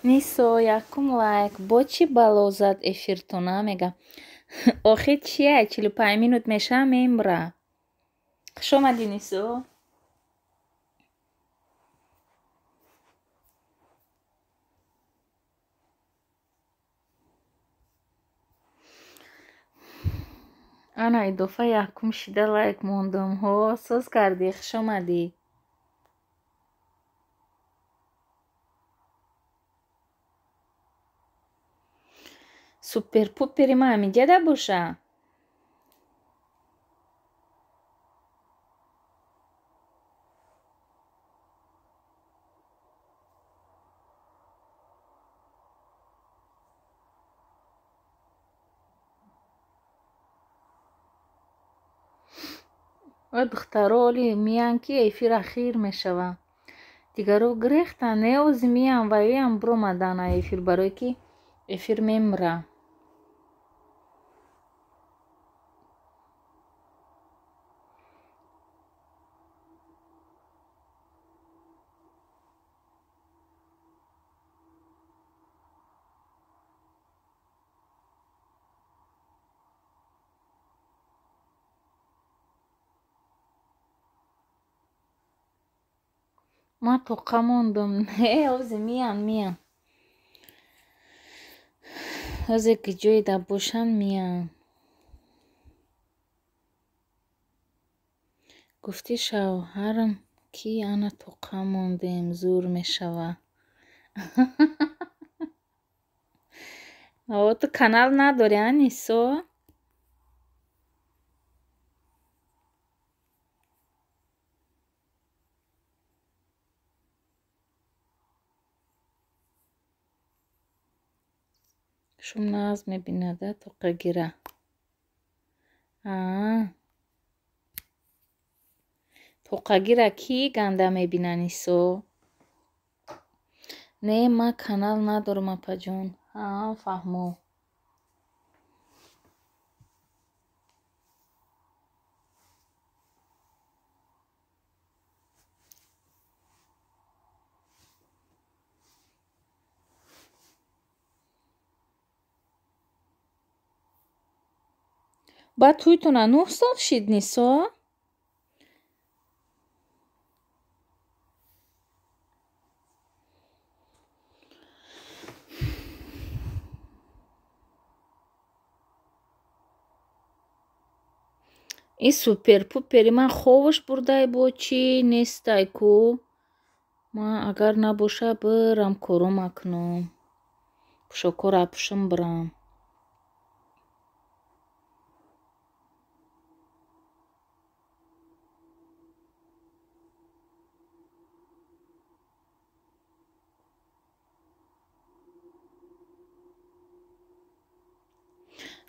Нисо якум лайк. Бо чӣ бало зад эфирту намега? Охир чия? 45 минут мешава мемра. Хуш омадӣ Нисо. ана идофа якум шида лайк мондам ҳо. Соз кардӣ. Хуш омадӣ. Супер пупери ма ҳаминҷада боша. ва духтаро оли миян ки эфир ахир мешава. Дигаро гирехтан неози миян ва оям бромадан эфир барое ки эфир мемра. Ман тоқа мондам. Не ози миян. озе ки ҷоеда бошан миян. гуфти шавҳарам ки ана тоқа мондем зур мешава. ту канал надорӣ а Нисо? шум нағз мебинада тоқагира. тоқагира ки ганда мебина Нисо? Не ман канал надорам апаҷон. Фаҳмо. баъд тӯйтона 9 сол шид Нисо? ин супер-пупери ман ховуш бурдай бо чӣ нестай ку. Ман агар набоша бирам кору макунам. пушокора пушим бирам.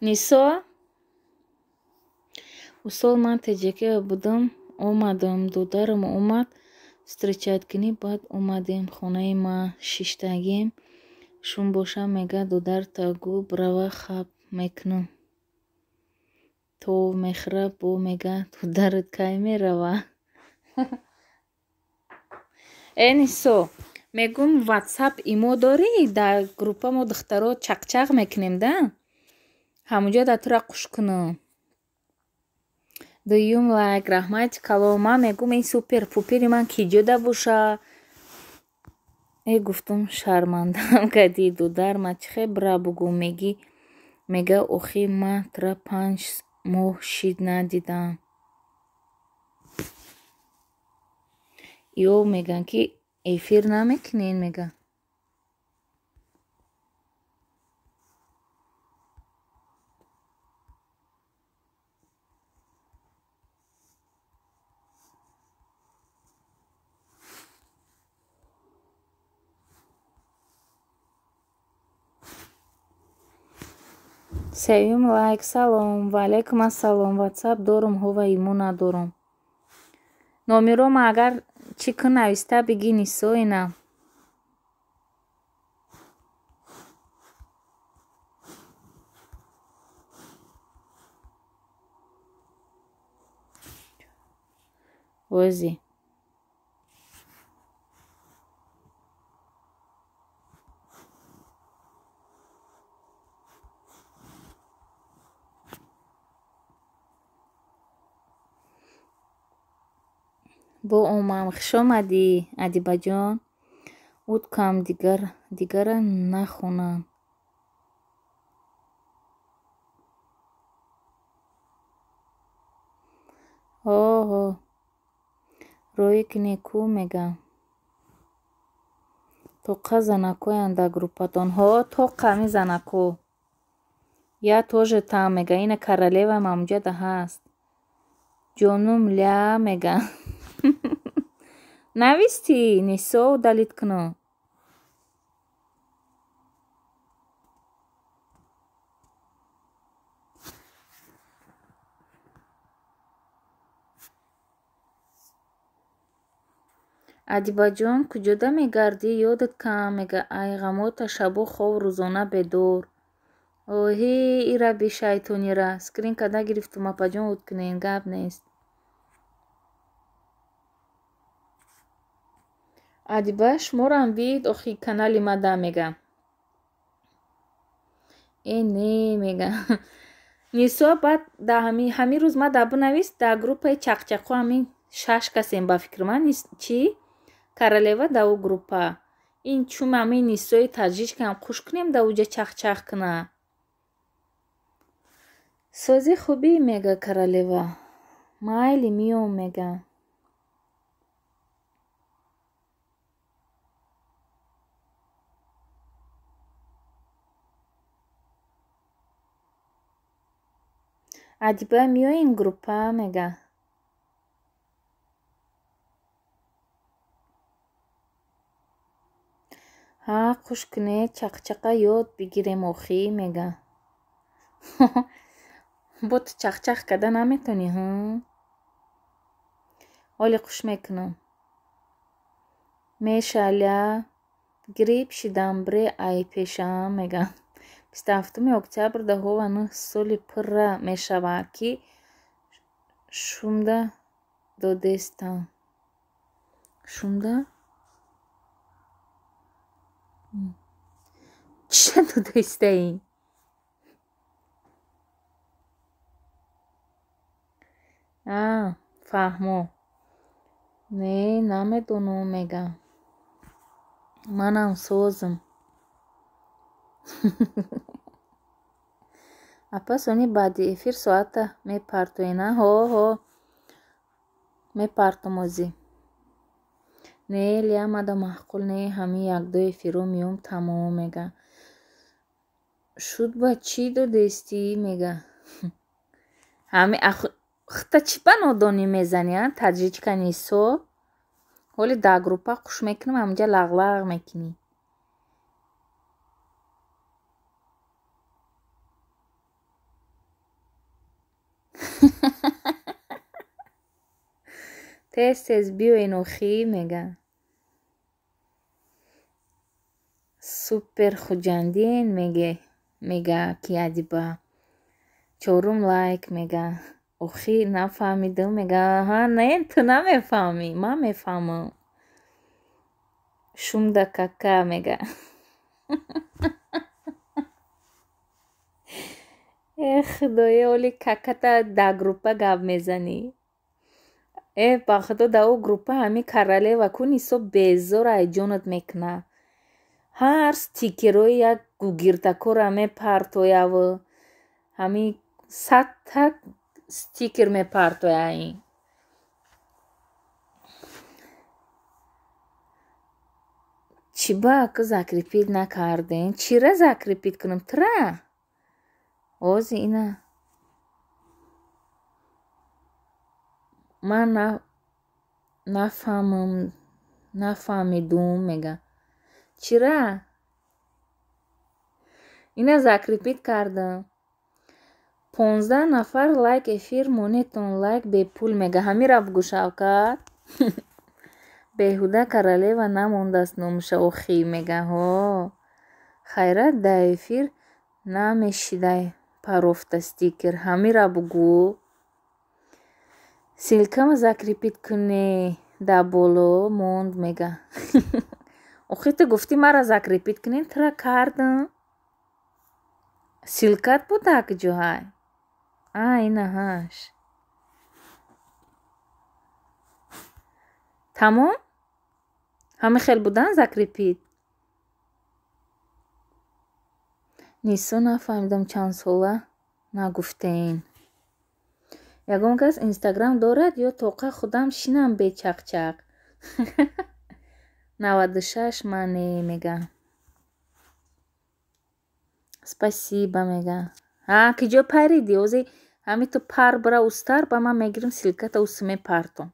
Нисо усол ман теҷака будам, омадам, додарам омад встречать кунӣ, баъд омадем хонаи ма шиштагем. шум боша мега додар тагу брава хаб мекунам. то мехӯра бо мега додарат кай мерава. Нисо мегум ватсап имо дорӣ? Дар группа мо духтаро чақчақ мекунем да. ҳамунҷо да тура қуш кунам. дуюм лайк раҳмати калом. Ман мегум ин супер пупери ман киҷода боша. гуфтам шармандам кади дудар ма чихе бира бугу меги мега охи ма тура 5 моҳ шид надидам. ё меган ки эфир намекунен мега. сеюм лайк салом. ваалайкум ассалом. ватсап дорам ҳова имо надорам. номерома агар чӣ кун нависта биги Нисо ина. ози бо омам хуш омадӣ Адибаҷон. Уткам дигара нахонам. Оҳо роҳӣ кине кӯ мегам. Тоқа занакоян дар группатон. Ҳо тоқа ми занако. Я тоже там мега. Ина королевам амҷада ҳаст. Ҷонум ля мега. Нависти Нисо далит куно. Адибаҷон куҷода мегардӣ? Ёдат кам мега. Айғамота шабу хов рӯзона бедор. Оҳи ира бишайтонира. Скрин када гирифту мапаҷон уткунен гап нест. Адиба шуморам бид охи канали мада мега. Не мега. Нисо бад да ҳами рӯз ма дабу навист да группаи чақчақо ҳамин 6 касем ба фикр ман чӣ? Королева да у группа. Ин чум ҳамин Нисои таҷичкам қуш кунем да уҷа чақчақ куна. Сози хубӣ мега королева. Майли миём мега. Адиба миёин группа мега. Ҳа қуш куне чақчақа ёд бигирем охӣ мега. Бо ту чақчақ када наметонӣ ҳа? Оли қуш мекунам. Мешаля грип шидамбре ай пешам мега. 27 октябр 2009 соли пурра мешавад ки шумда додестам. Шумда? Чиша додестаи? Фаҳмо. Не, намедонам мега. Манам созм. Апасони баъди эфир соата мепартоена. Ҳо мепартомозӣ. Не лиамада маҳқул не ҳами якдо эфиро миём тамом мега. Шуд ба чӣ додестӣ мега. Ҳами хта чӣ ба нодонӣ мезани таҷичка Нисо? Ҳоли да группа қуш мекунам амҷа лағлағ мекунӣ. тез биёин охӣ мега. Супер хуҷандин мега ки Адиба. 4 лайк мега. Охӣ нафаҳмидам мега. Ҳа не ту намефаҳмӣ. Ман мефаҳмам. Шумда кака мега. Худоё оли каката да группа гап мезанӣ. Ба худо да у группа ҳами королева ку Нисо безор айҷонат мекуна. Ҳар стикерои як гугиртакора мепартояву ҳами 100 стикер мепартояин. Чӣ ба ку закрепит накардем? Чира закрепит кунам? Тра? Ози ина. Ман нафаҳмидум мега. Чира? Ина закрепит кардам. 15 нафар лайк эфир монетон лайк бепул мега. Ҳамира бугӯ Шавкат. Беҳуда королева намондааст номуша охӣ мега. Ҳо. Хайрат да эфир намешидай парофта стикер. Ҳамира бугӯ. Силкама закрепит куне да боло монд мега. Охи ту гуфтӣ мара закрепит кунем тра кардам. Силкат буда куҷоҳай. Ина ҳаш. тамом ҳама хел будан закрепид. нисо нафаҳмидам чанд сола нагуфтаин. ягон кас инстаграм дорад ё тоқа худам шинам бечақчақ. 96 мане мега. Спасибо мега. Киҷо париди ози ҳами ту пар бира устар ба ман мегирим силката усме партон.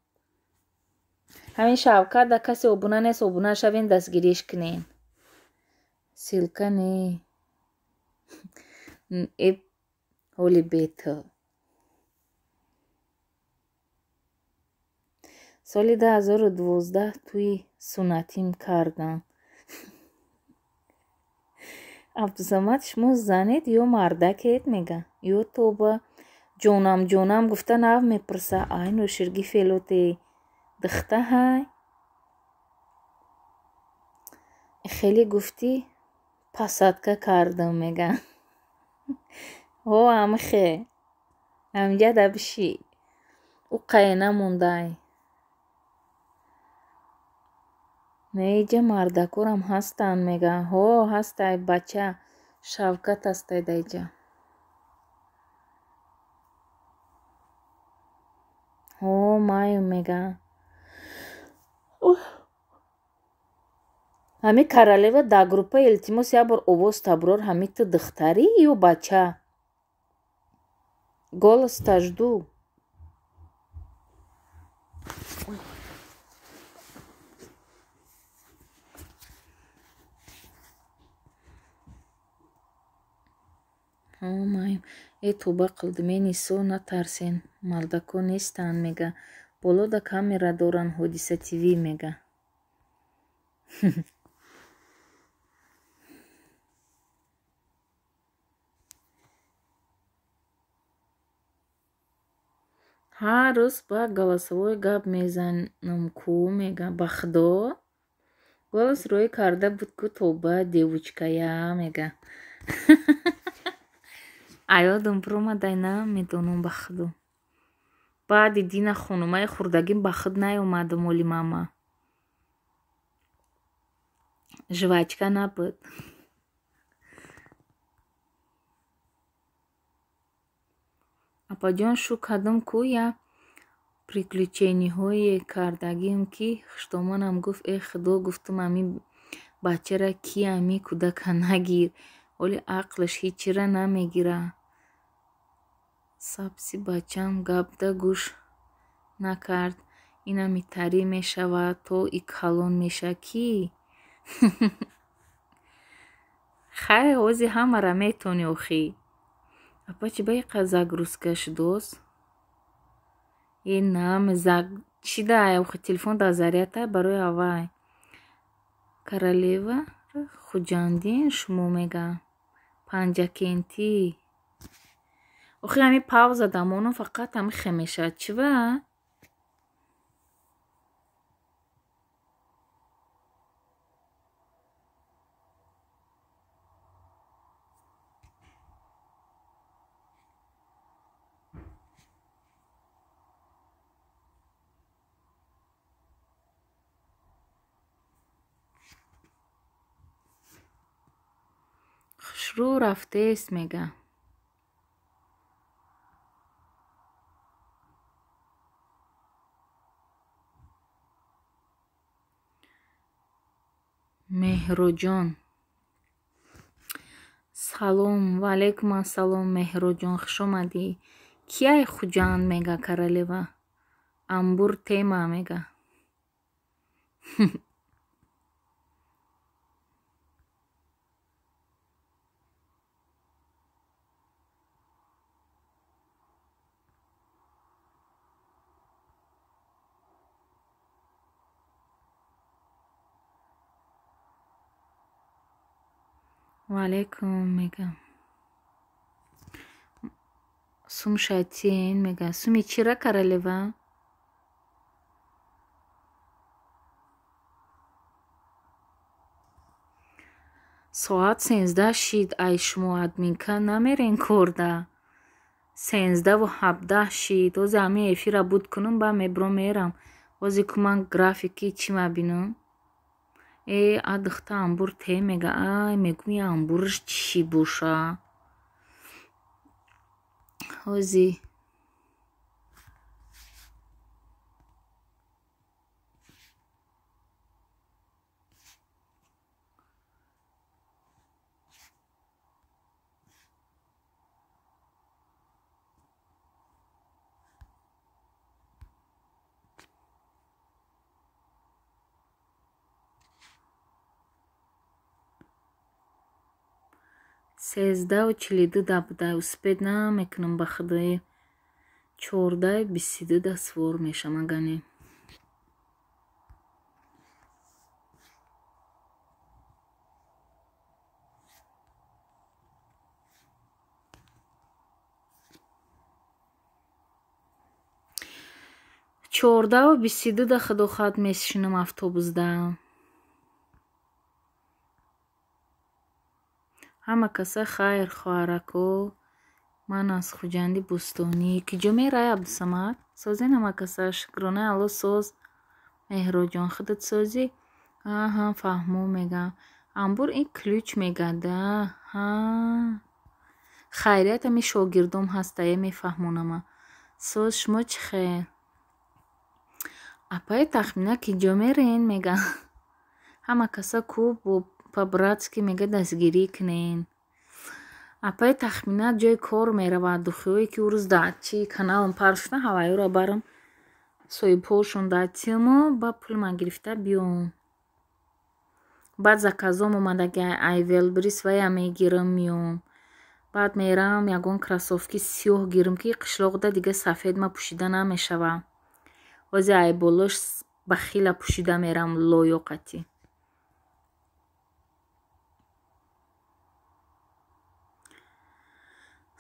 ҳамин Шавкат да касе обуна нест, обуна шавен дастгириш кунен. Силка не. ҳоли бето. соли 2012 туи сунатим кардам. Абдусамад шумо занед ё мардакед мега ё тоба ҷонам гуфта нав мепурса. ай нӯширги фелоте духта ҳай хеле гуфтӣ пасадка кардам мега. о амхе амҷад абши у қайна мундай. неиҷа мардакорам ҳастанд мега. ҳо ҳастай бача Шавкат ҳастай дайҷа. ҳо маю мега. ҳами Королева да группа илтимос як бор овоз таброр ҳами ту духтарӣ ё бача? Голос-то жду. майм тӯба қилдим. нисо натарсен малдако нестанд мега. болода камера доранд ҳодиса тв мега. ҳар рӯз ба голосовой гап мезанам ку мега. ба худо голос рӯй карда буд ку тоба девучкая мега. аёдам биромадай намедонам ба худо. баъди Дина хонумаи хурдагим ба худ наёмадам оли мама. жвачка набуд. апаҷон шу кардам ку я приключениҳое кардагим ки хуштомонам гуфт худо гуфтум ами бачара ки ами кӯдака нагир. оли ақлаш ҳичира намегира. сабси бачам гапда гӯш накард. инами тарӣ мешавад то и калон меша ки. хай ози ҳамара метони охи. апачи ба иқа загрузка шудос. нам заг чидай охи телефон да зарядтай барои авай. Королева хуҷандин шумо мега. панҷакентӣ. охи ҳами пауза дамону фақат ҳами хе мешавад. чива? хушрӯ рафтест мега. меҳроҷон. салом. ва алайкум ассалом меҳроҷон, хуш омадӣ. кияй хуҷанд мега Королева. амбур тема мега. ва алайкум мега. сум шатин мега. суми чира Королева? соат 13 шид. ай шумо админка намерен корда. 13:17 шид. ози ҳами эфира буд кунум ба мебро мерам. ози ку ман графики чӣ мабинам? Адухта амбур те мега. Ай, мегум я амбурш чӣ боша? ози сездаҳу чилиду дабуда успед намекунам ба худоӣ. 14:22 свор мешам агане. чордаҳу бисту да худохат месишинам автобусда. ҳама каса хайр хоҳарако. ман аз хуҷанди бӯстонӣ. киҷо мерай Абдусамад? Созен ҳама каса. Шукрона алло соз. меҳроҷон худат созӣ? Аҳа фаҳмо мега. амбур ин ключ мегада. хайрият ами шогирдом ҳастае мефаҳмонама. соз шумо чӣ хейр? апай тахмина киҷо мерен мега. ҳама каса ку бо по-братски мега дастгирӣ кунен. апай тахмина ҷои кор меравад. духиҳое ки урӯз дар чӣ каналам пахш шуда ҳавайёро барам соҳибҳошон дар тимо ба пулма гирифта биём. баъд заказом омадаги айвелбрис вая мегирам миём. баъд мерам ягон кросовки сиёҳ гирам ки қишлоқда дига сафедма пӯшида намешавам. ози айболош ба хила пӯшида мерам лоёқатӣ.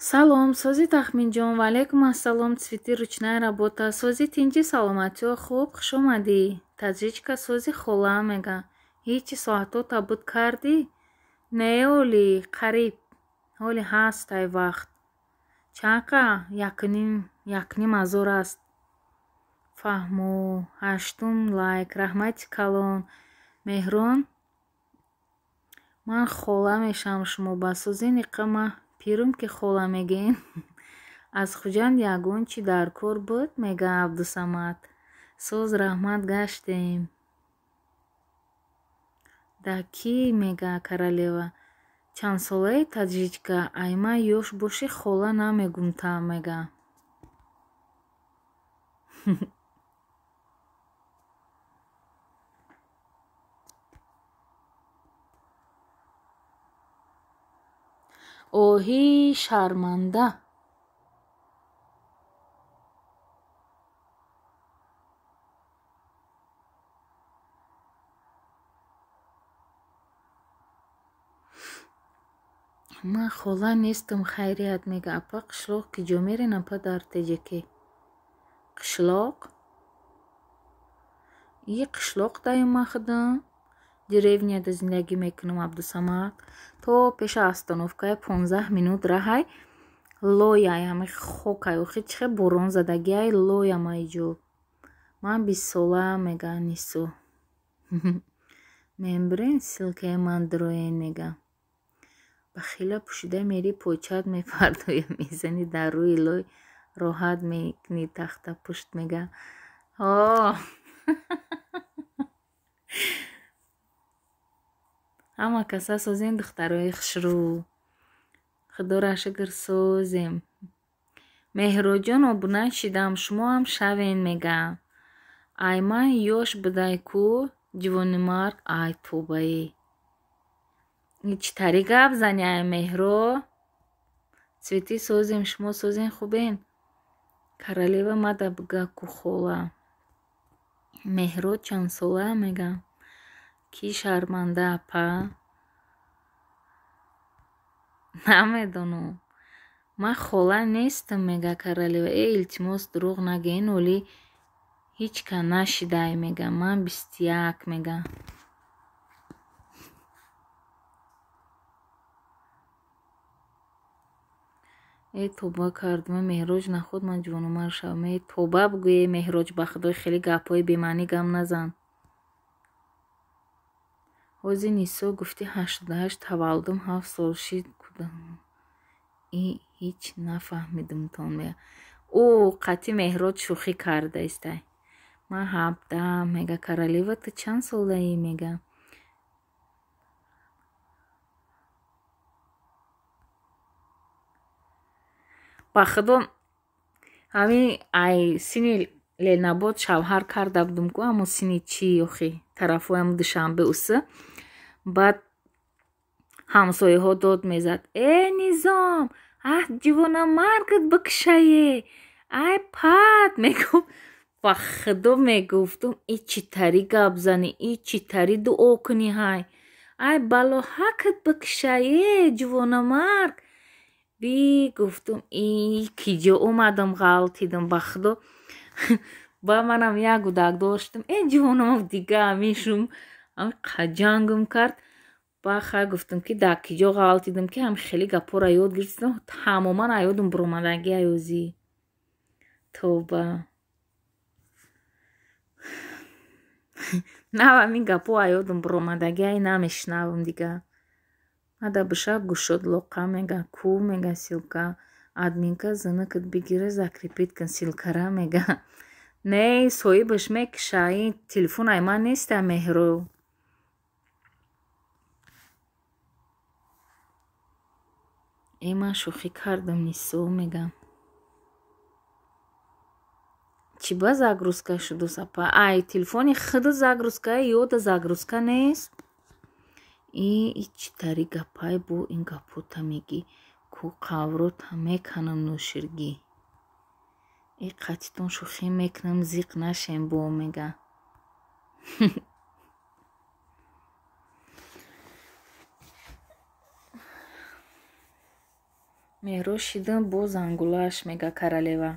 салом сози тахминҷон. ваалейкум ассалом. цвети ручная работа. сози тинҷи саломатиё хуб хушомадӣ. таҷричка сози хола мега. ҳичи соатҳо табуд кардӣ? Не оли қариб. оли ҳаст ай вақт. чанқа? 1,5 аст. фаҳмо. 8 лайк. раҳмати калон. меҳрон ман хола мешавам шумо ба сози ниқама пирум ки хола мегем. аз хуҷанд ягон чӣ дар кор буд мега Абдусамад. соз раҳмат гаштем. да кӣ мега Королева. чандсолаи таҷричка. айма ёш боши хола намегумта мега. оҳи шарманда. ман хола нестам хайрият мега. апа қишлоқ киҷо мерен апа дар теҷаки? қишлоқ? и қишлоқ даёма худам. деревняда зиндагӣ мекунам Абдусамад. то пеша остановкаи 15 минут раҳай лояй ҳами хокай охи чихе борон задагиай лоям айҷо. ман 20 сола мега нисо. мембрен силкаи ман дроен мега. ба хила пӯшида мери почат мепардоя мезани дар рӯи лой роҳат мекунӣ тахта пушт мега. ҳама каса созен духтарои хушрӯ. худора шукр созем. меҳроҷон обуна шидам шумоам шавен мега. ай ман ёш будай ку ҷивонимарг. ай тобаи чӣ тари гап зани ай меҳро? цвети созем шумо созен хубен? Королева мада буга ку хола. меҳро чандсола мега. ки шарманда апа? намедонам. ман хола нестам мега Королева. илтимос дурӯғ нагӯен оли ҳеҷ ка нашидай мега. ман 21 мега. توبه کردم مهراج نخود من جوانمر شوم توبه بگوی مهراج به خدای خیلی گپای بی‌معنی گم نزن ҳозир нисо гуфти 88 таваллудум 7 сол шид кудам ҳеҷ нафаҳмидимтон мега ӯ қатъи меҳроҷ шӯхӣ кардаистай ман 17 мега королева ту чанд солаӣ мега ба худо ҳамин ай сини ленабод шавҳар карда будум ку ҳамун сини чӣ охи тарафҳоям душанбе усы баъд ҳамсояҳо дод мезад низом ҷивонамаргит бикшае ай пат мегуфт ба худо мегуфтум чӣ тарӣ гап занӣ чӣ тарӣ дуо кунӣ ҳай ай балоҳакит бикшае ҷивонамарг би гуфтум киҷо омадам ғалтидам ба худо ба манам як гудак доштам ҷивонамарг дига ҳамишум қаҷангум кард ба хай гуфтам ки дар киҷо ғалтидам ки ҳам хеле гапҳоро ёд гирифтам тамоман аёдум буромадаги аёзӣ тоба нав ҳамин гапҳо аёдум буромадаги ай намешнавам дига ада бишаб гӯшод лоқа мега ку мега силка админка зыныкит бигира закрепит кин силкара мега не соҳибаш мекиша ин телефон ай ман неста меҳру ман шӯхӣ кардам нисо мега чӣ ба загрузка шуду сапа ай телефони худу загрузка ёда загрузка нест чӣ тари гапай бо ин гапота мегӣ ку қаврота меканам нӯширгӣ қатитон шӯхӣ мекунам зиқ нашем бо мега меҳроҷ шидам бо зангулааш мега королева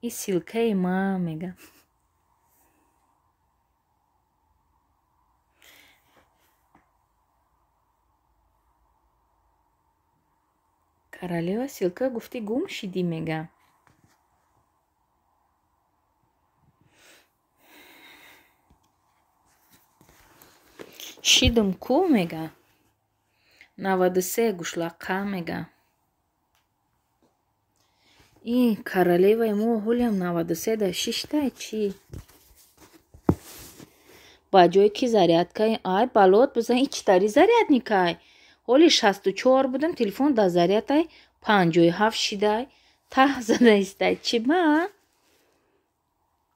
силкаи ма мега королева силка гуфти гум шидӣ мега шидум ку мега 93 гӯшлақа мега королеваи мо ҳолиам 93 дар 6 тай чӣ ба ҷое ки зарядкаи ай балот бизан чӣ тари зарядникай ҳоли 64 будам телефон дар зарядтай 57 шидай тах задаистай чӣ ба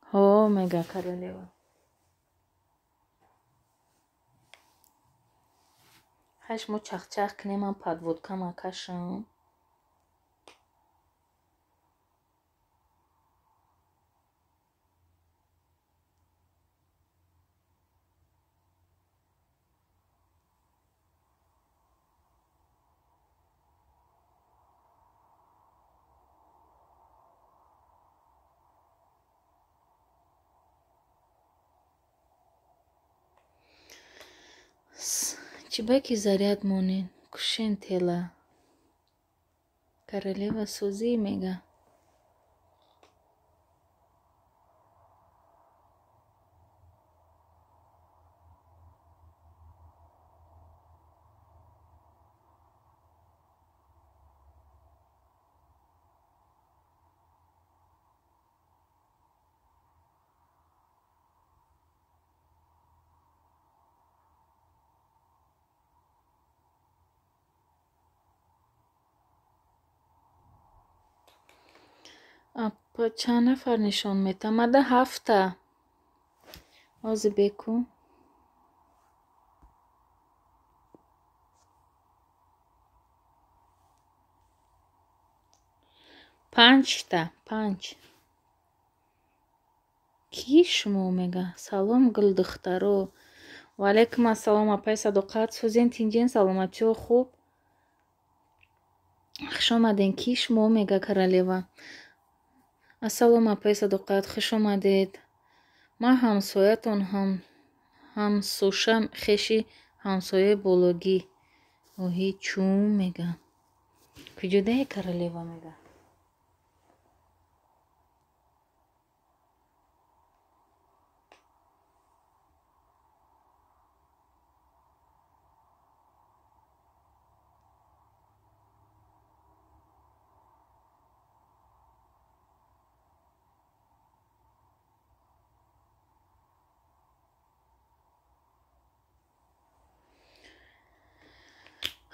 ҳо мега королева хаш мо чахчах кунем ман подводкама кашам чӣ ба ки заряд монен кушен тела королева сӯзӣ мега чанд нафар нишон метамада 7 ҳозир бекун 5 ки шумо мега салом гулдухтаро ваалайкум ассалом апай садоқат сӯзен тинҷен саломатиҳо хуб хуш омаден ки шумо мега королева ассалом апай садоқат хуш омадед ман ҳамсоятон ҳамсушам хеши ҳамсояи бологӣ. Оҳи чум мега. Куҷодаи королева мега.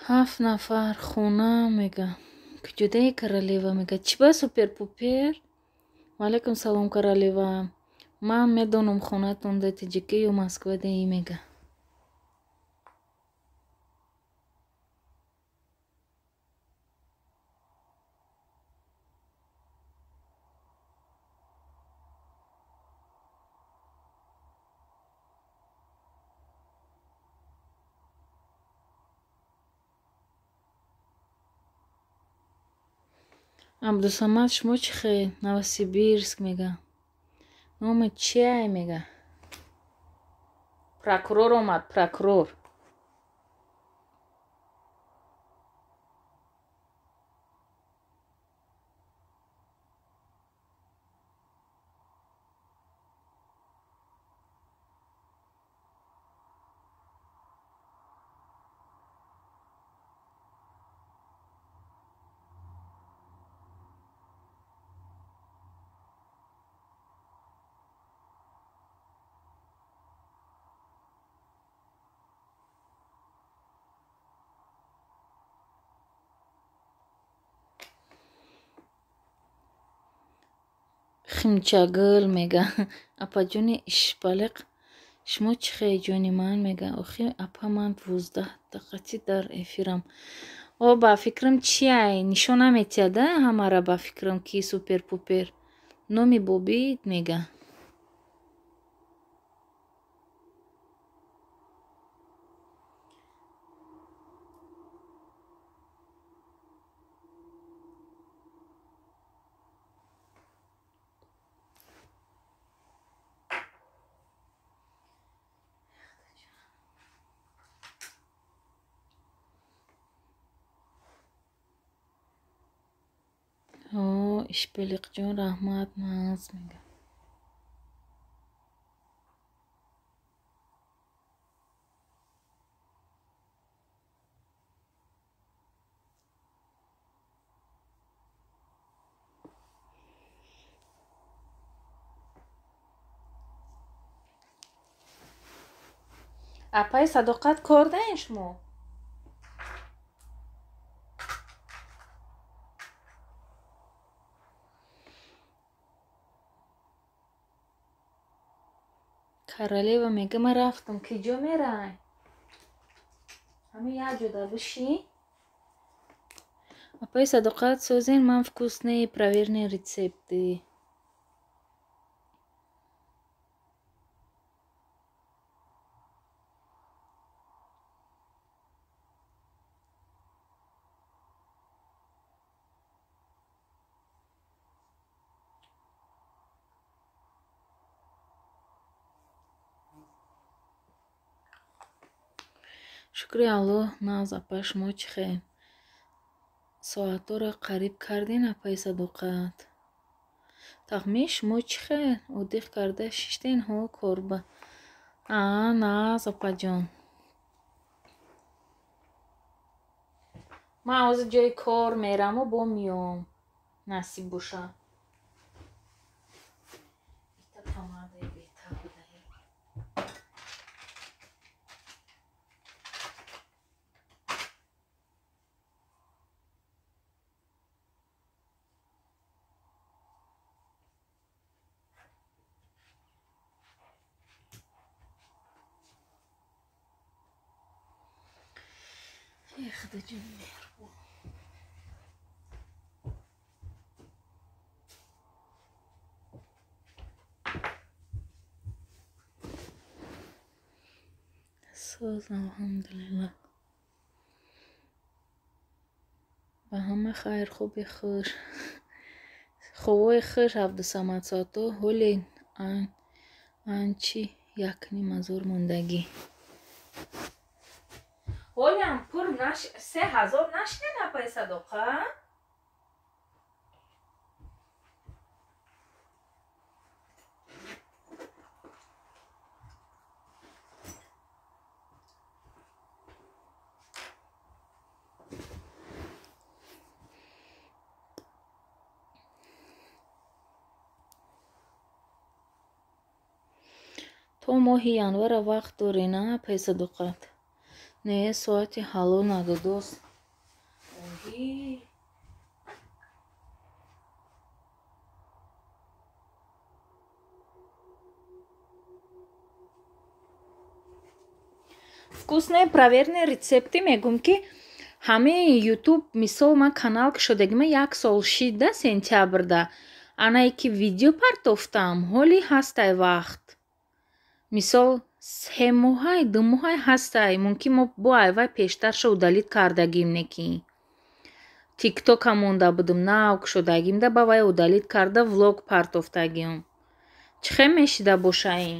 ҳафт нафар хона мега. Куҷодаи королева мега. Чӣ ба супер-пупер? Ваалайкум салом королева. Ман медонам хонатон дар Таҷикӣ ё Москва даи мега. Абдусамад шумо чӣ хел? Новосибирск мега. Номи чиай мега? Прокурор омад, прокурор. Химчагул мега. Апаҷони Ишпалиқ шумо чӣ хел ҷони ман мега? Охи апа ман 12 дақиқати дар эфирам. О ба фикрам чиай? Нишон наметиҳада ҳамара ба фикрам ки супер-пупер. Номи бобид мега. О Ишпалиқҷон раҳмат маз мега. Апаи Садоқат кор даен шумо? Королева мега ман рафтам. Киҷо мерай? Ҳамин як ҷода бишӣ? Апаи Садоқат созен ман вкусные проверенные рецепты. Шукри Аллоҳ. Наз апа шумо чӣ хел? Соатҳоро қариб кардин апаи Садоқат. Тахмин шумо чӣ хел? Отдих карда шиштен ҳо корба. Наз апаҷон. Ман ҳозир ҷои кор мераму бо миём. Насиб боша. Худоҷон меҳрубон. соз алҳамдулилла. ба ҳама хайр, хуби хуш. Ховои хуш Абдусамад Сото. Ҳолен ан чӣ? 1 000 мондагӣ. ҳолям пур 3000 нашидена пай Садоқа. то моҳи январа вақт дорӣ на пайсадуқат? Не соати ҳаллу надодост. Оҳи. Вкусные проверенные рецепты мегум ки ҳамаи ютуб мисол ман канал ки шудагима 1 сол шида сентябрда анае ки видео партофтам ҳоли ҳастай вақт. Мисол 3 моҳай 2 моҳай ҳастай мумкин мо бо айвай пештар ша удалит кардагим неки. Тиктокам монда будум нав шудагим да ба вай удалит карда влог партофтагим. Чихе мешида бошаи?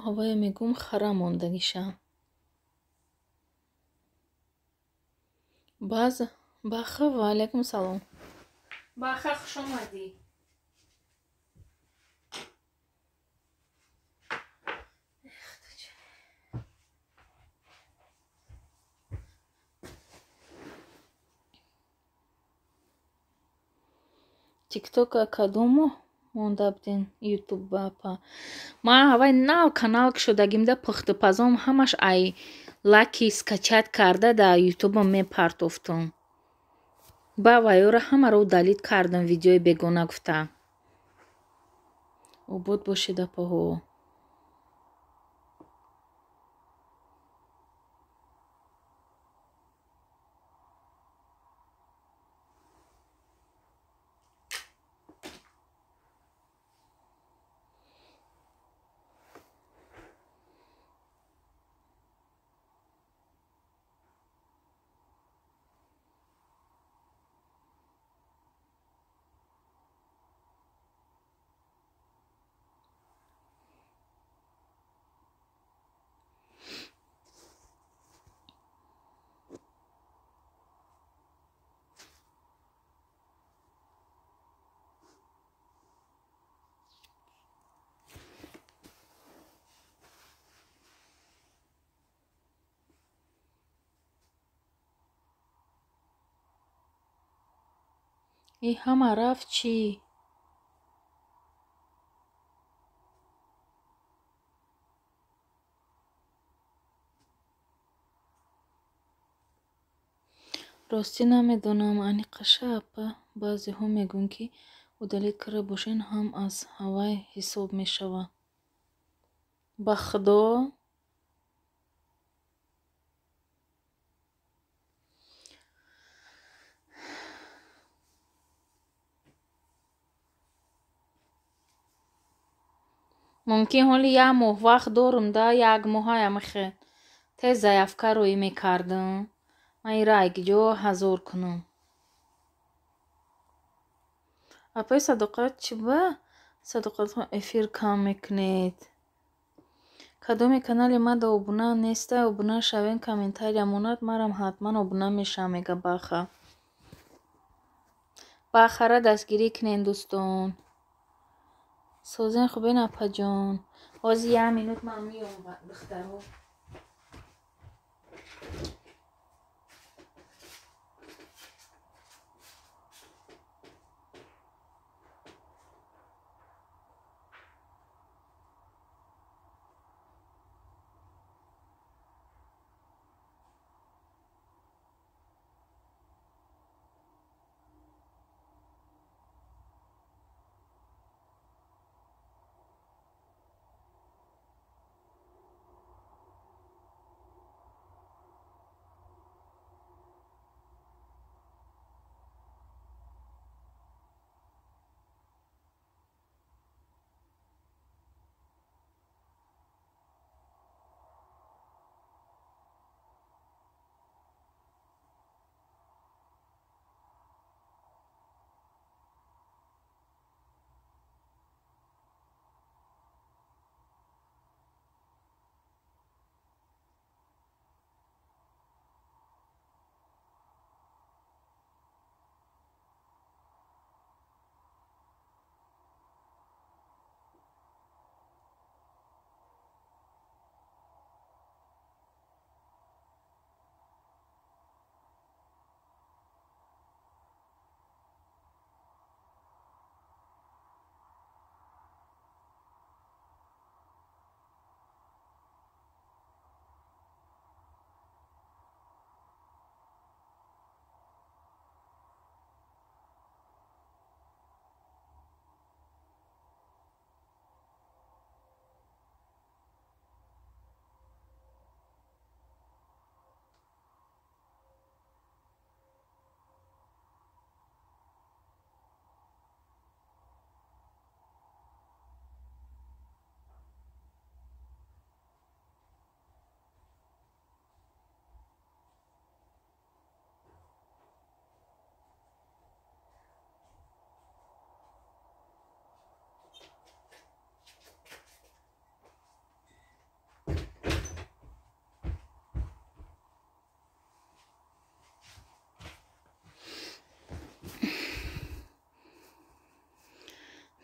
ҳавая мегум хара мондагиша. Баха ва алайкум салом. Баха хуш омадӣ. Тиктока кадому монда будин ютуб бапа. Ман ҳавай нав канал ки шудагим да пухтупазом ҳамаш ай лаки скачат карда да ютубам мепартофтум. Ба вайёра ҳамаро удалит кардам видеои бегона гуфта. Обод бошида паҳо. И ҳама рафт чӣ? Ростӣ намедонам ани қаша апа. Баъзеҳо мегӯянд ки удалит карда бошен ҳам аз ҳавай ҳисоб мешавад. Ба худо? мумкин ҳоли 1 моҳ вақт дорум да 1 моҳаям хе. Тез заявка рӯӣ мекардам. Ман инра айгиҷо ҳазор кунам. Апаи Садоқат чӣ ба? Садоқатҳо эфир кам мекунед. Кадоми канали мада обуна нестай? Обуна шавен, комментария монад, марам ҳатман обуна мешавам, мега Баха. Бахара дастгирӣ кунен дӯстон. Созен хубен апаҷон. Ҳози 1 минут ман меом духтаро.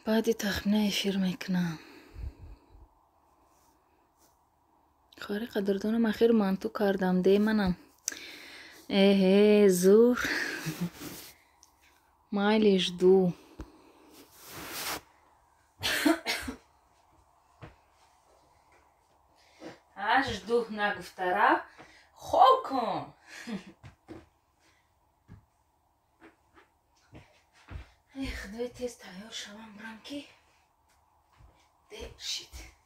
بعدی تخمینه افیر میکنم. خاری قدردانم اخیر منتو کردم ده منم. زور مایلش دو هاش دو نگفتره خوب کن. خدای تیز تیار شوم برم که دیر شید.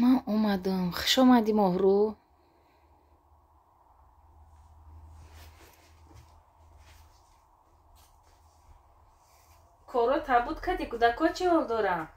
من اومدم. خوش اومدی مهرو. کارا تبود کردی کودکا چه حال داره؟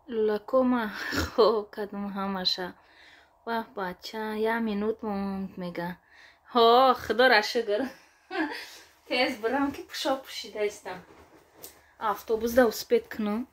لولکوما خو کدوم همشه و بچه 1 minut موند میگه ها خدا را شکر تیز برم که پوشا پوشیده استم автобус да успеть کنم